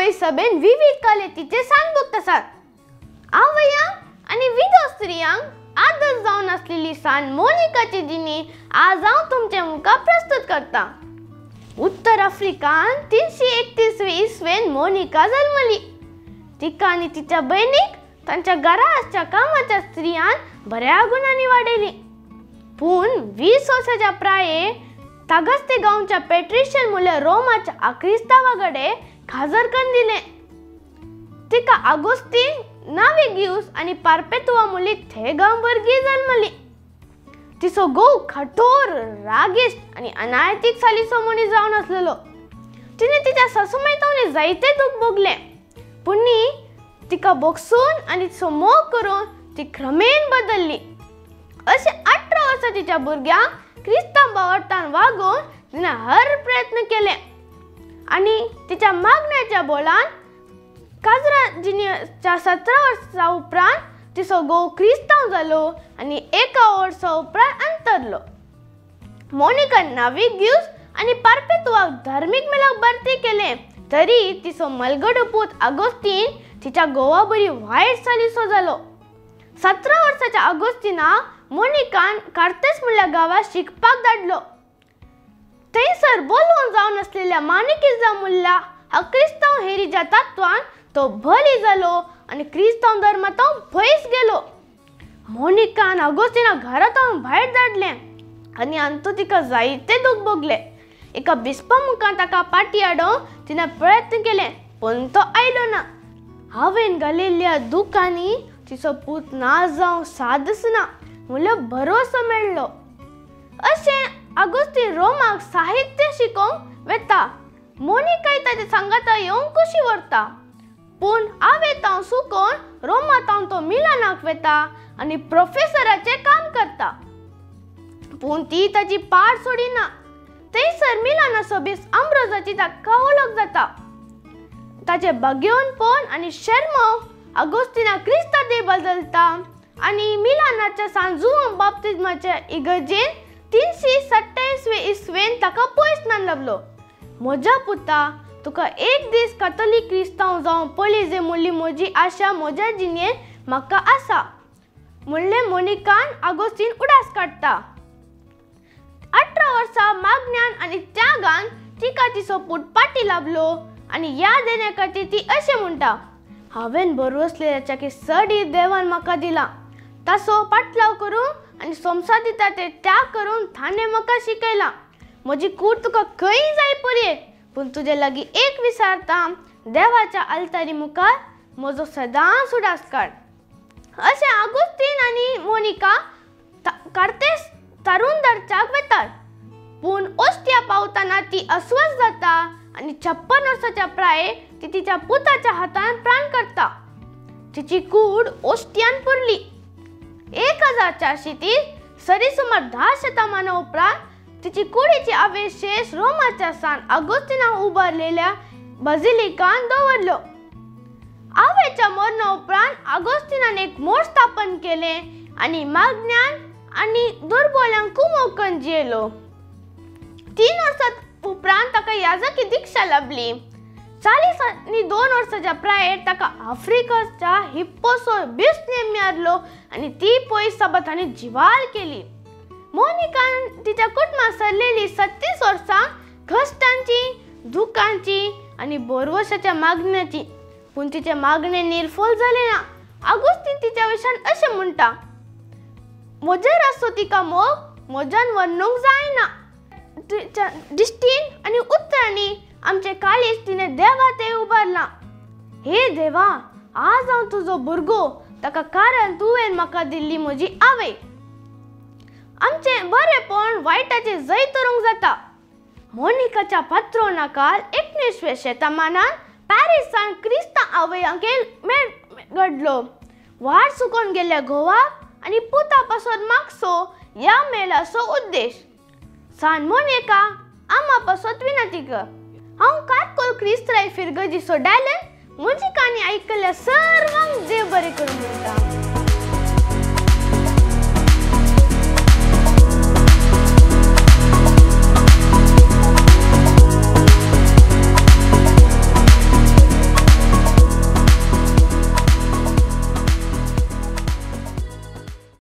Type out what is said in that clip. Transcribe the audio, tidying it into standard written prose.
पयस सबेन विविध कलेतीचे सांगूक आसात. आवयांक आनी विधव स्त्रियांक आदर जावन आसलेली सान मोनिकाची जिणी आज हांव तुमचे मुखार प्रस्तुत करता. उत्तर आफ्रिकान 331 इसवेन मोनिका जल्मली. तिका आनी तिच्या बहिणीक तांच्या घराच्या कामाच्या स्त्रियान बऱ्या गुणांनी वाडयली. पूण 20 वर्साच्या प्राये तागस्ते गांवच्या पेट्रिशियन मुले रोमाच्या क्रिस्तावागडे खाजर करून दिले. तिका आगोस्तीन, नाविगियुस आनी पार्पेतुआ मुली थे गांव भरगी जल्मली. तिचो घोव कठोर, रागिष्ट आनी अनायतीक सालिसो मनीस जावन आसलेलो. तिने तिच्या सासूमायतावने जायते दूख भोगले. पूण तिका बोगसून आनी तिचो मोग करून ती क्रमेन बदलली. अशे 18 वर्सां तिच्या भुरग्यांक क्रिस्तांव बावटान वागोवन तिने हर प्रयत्न केले आनी तिच्या मागण्याच्या बोलान काजरा जिणेच्या 17 वर्सां उपरांत तिचो घोव क्रिस्तांव जालो आनी 1 वर्सा उपरांत अंतरलो. मोनिकान नाविगियुस आनी पार्पेतुआक धार्मीक मेलाक भरती केले, तरी तिचो मलगडो पूत आगोस्तीन तिच्या घोवा बरी वायट सालिसो जालो. 17 वर्साच्या आगोस्तीनाक मोनिकान कार्तेस म्हणल्या गावात शिकपाक धाडलो. थंयसर बोलवून जावन आसलेल्या मानिकिजा मुल्ला हा क्रिस्तांव हेरीच्या तत्वान तो बली जालो आनी क्रिस्तांव धर्मांतून पयस गेलो. मोनिकान आगोस्तीनाक घरांतून भायर धाडले आनी अंतू तिका जायते दूख भोगले. एका बिस्पा मुखार ताका पाटी हाडूंक तिने प्रयत्न केले, पूण तो आयलो ना. हांवेन घालिल्ल्या दुखांनी तिचो पूत नाश जावं सादसना म्हणून भरोसो मेळ्ळो. अशें आगोस्तीन रोमाक साहित्य शिकोवंक वेता. मोनिकाय ताचे सांगाता येवंक कशी व्हरता. पूण हांवें सुकोवन रोमांत तो मिलानाक वेता आनी प्रोफेसराचें काम करता. पूण ती ताची पाड सोडिना. थंयसर मिलाना सोबीस अम्ब्रोजाची ताका वळख जाता. ताचे भगेवनपण आनी शर्म आगोस्तीना क्रिस्तादे बदलता आनी मिलानाच्या सांजुआं बाप्तिस्माच्या इगर्जेन 327 इसवेन ताका पयसनान लाभलो. म्हज्या पुता, तुका एक दीस कॅथोलीक क्रिस्तांव जावन पळय म्हणली म्हजी आशा म्हज्या जिणेन म्हाका आसा म्हणलें मोनिकान आगोस्तीन उडास काडटा. 18 वर्सां मागण्यान आनी त्यागान तिका तिचो पूत पाटी लाभलो आनी ह्या देण्या खातीर ती अशें म्हणटा, हांवें बरवसलेल्याच्या की सडी देवान म्हाका दिला. ताचो पाटलाव करून आनी सोमसा दिता ते त्याग करून ताणें म्हाका शिकयला. म्हजी कूड तुका खंय जाय पर्ये, पूण तुजे लागीं एक विचारता, देवाच्या आल्तारी मुखार म्हजो सदांच उडास काड. अशें आगोस्तीन आनी मोनिका कार्तेस तरुण दर्जाक वेतात. पूण ओस्तिया पावतना ती अस्वस्थ जाता आनी 56 वर्साच्या प्राये ती तिच्या पुताच्या हातान प्राण करता. तिची कूड ओस्तियान पुरली. 1430 सरीसुमार 10 शतमाना उपरांत तिची कुडीची अवशेष रोमाच्या सान आगोस्तीना उबारलेल्या बाझिलिकान दवरलो. आवेच्या मरणा उपरांत आगोस्तीनान एक मोड स्थापन केले आनी मागण्यान आनी दुर्बोल्यांक कुमोवकन जियेलो. 3 वर्सां उपरांत ताका याजकी दीक्षा लाभली. 42 वर्साच्या प्रायेर ताका आफ्रिकाच्या हिप्पोसो बिस्ने मारलो आनी ती पयस साबतांनी जिवाल केली. मोनिकान तिच्या कुटुंबात सरलेली 36 वर्सां कश्टांची, दुखांची आनी बोरवशाच्या मागण्याची. पूण तिचे मागणे निर्फळ जाले ना. आगोस्तीन तिच्या विशयान अशें म्हणटा, म्हजेर आसो तिका मोग म्हज्यान वर्णूंक जायना. तिच्या दिश्टीन आनी उतरांनी आमचे काळीज तिणें देवा ते उबारला. हे देवा, आज हांव तुजो भुरगो, ताका कारण तुवें म्हाका दिल्ली म्हजी आवय. आमचे बरेपण वायटाचे जैत करूंक जाता. मोनिकाच्या पात्रोनाकाल 19व्या शेतमानान पॅरिसान क्रिस्तांव आवयांक मेळ घडलो. वाट चुकोवन गेल्ल्या घोवाक आनी पुता पासत मागसो ह्या मेळाचो उद्देश. सान मोनिका, आम्हा पासत विनंती कर. हांव कारकोल क्रिस्ताय फिरगजी सोडायलें म्हजी काणी आयकल्या सर्वांक देव बरें करूं म्हणटा.